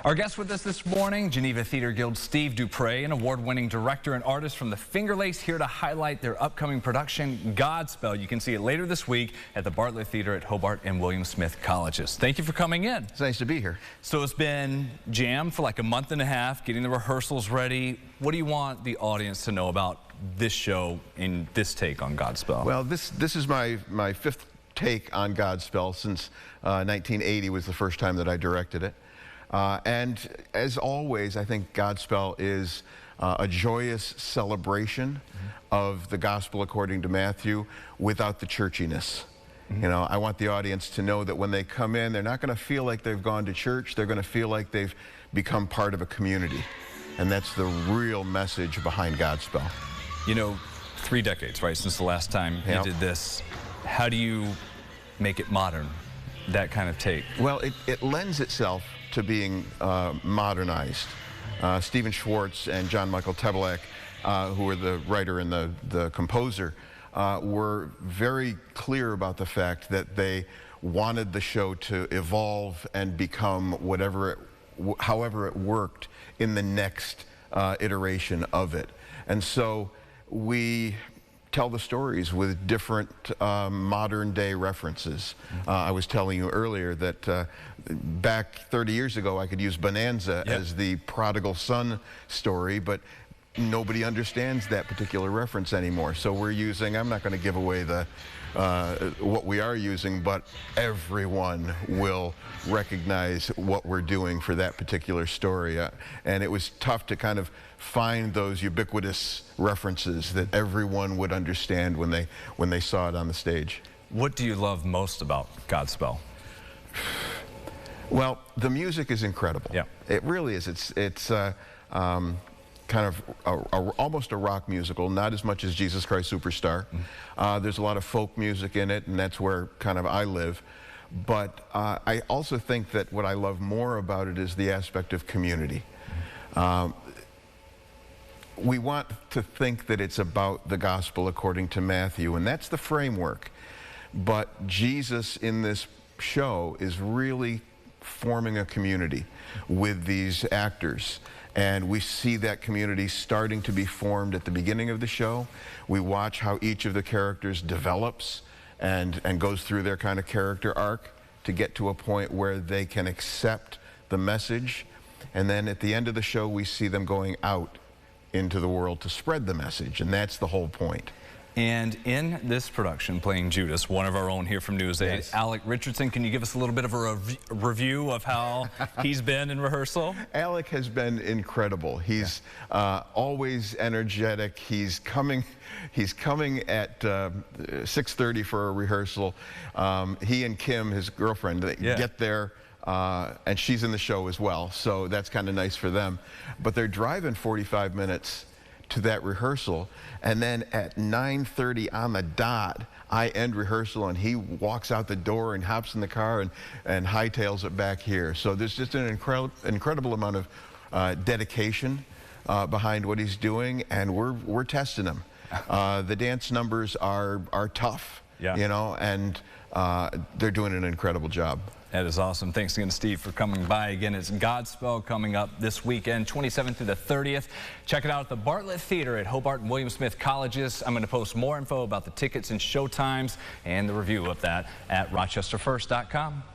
Our guest with us this morning, Geneva Theater Guild Steve Dupre, an award-winning director and artist from the Finger Lakes, here to highlight their upcoming production, Godspell. You can see it later this week at the Bartlett Theater at Hobart and William Smith Colleges. Thank you for coming in. It's nice to be here. So it's been jammed for like a month and a half, getting the rehearsals ready. What do you want the audience to know about this show and this take on Godspell? Well, this is my fifth take on Godspell since 1980 was the first time that I directed it. And as always, I think Godspell is a joyous celebration of the gospel according to Matthew without the churchiness. You know, I want the audience to know that when they come in, they're not going to feel like they've gone to church. They're going to feel like they've become part of a community. And that's the real message behind Godspell. You know, 3 decades, right, since the last time you did this. How do you make it modern, that kind of take? Well, it lends itself to being modernized. Stephen Schwartz and John Michael Tebelak, who were the writer and the composer, were very clear about the fact that they wanted the show to evolve and become however it worked in the next iteration of it. And so we tell the stories with different modern day references. I was telling you earlier that back 30 years ago I could use Bonanza as the prodigal son story, but nobody understands that particular reference anymore. So we're using, I'm not going to give away the what we are using, but everyone will recognize what we're doing for that particular story. And it was tough to kind of find those ubiquitous references that everyone would understand when they saw it on the stage. What do you love most about Godspell? Well, the music is incredible. Yeah, it really is. It's kind of almost a rock musical, not as much as Jesus Christ Superstar. There's a lot of folk music in it, and that's where kind of I live. But I also think that what I love more about it is the aspect of community. We want to think that it's about the gospel according to Matthew, and that's the framework. But Jesus in this show is really forming a community with these actors. And we see that community starting to be formed at the beginning of the show. We watch how each of the characters develops and goes through their kind of character arc to get to a point where they can accept the message. And then at the end of the show, we see them going out into the world to spread the message. And that's the whole point. And in this production, playing Judas, one of our own here from News 8, Alec Richardson, can you give us a little bit of a review of how he's been in rehearsal? Alec has been incredible. He's always energetic. He's coming at 6:30 for a rehearsal. He and Kim, his girlfriend, they get there. And she's in the show as well, so that's kind of nice for them. But they're driving 45 minutes to that rehearsal, and then at 9:30 on the dot, I end rehearsal, and he walks out the door and hops in the car and hightails it back here. So there's just an incredible amount of dedication behind what he's doing, and we're testing him. The dance numbers are tough, you know, and they're doing an incredible job. That is awesome. Thanks again, Steve, for coming by. Again, it's Godspell coming up this weekend, 27th through the 30th. Check it out at the Bartlett Theater at Hobart and William Smith Colleges. I'm going to post more info about the tickets and show times and the review of that at rochesterfirst.com.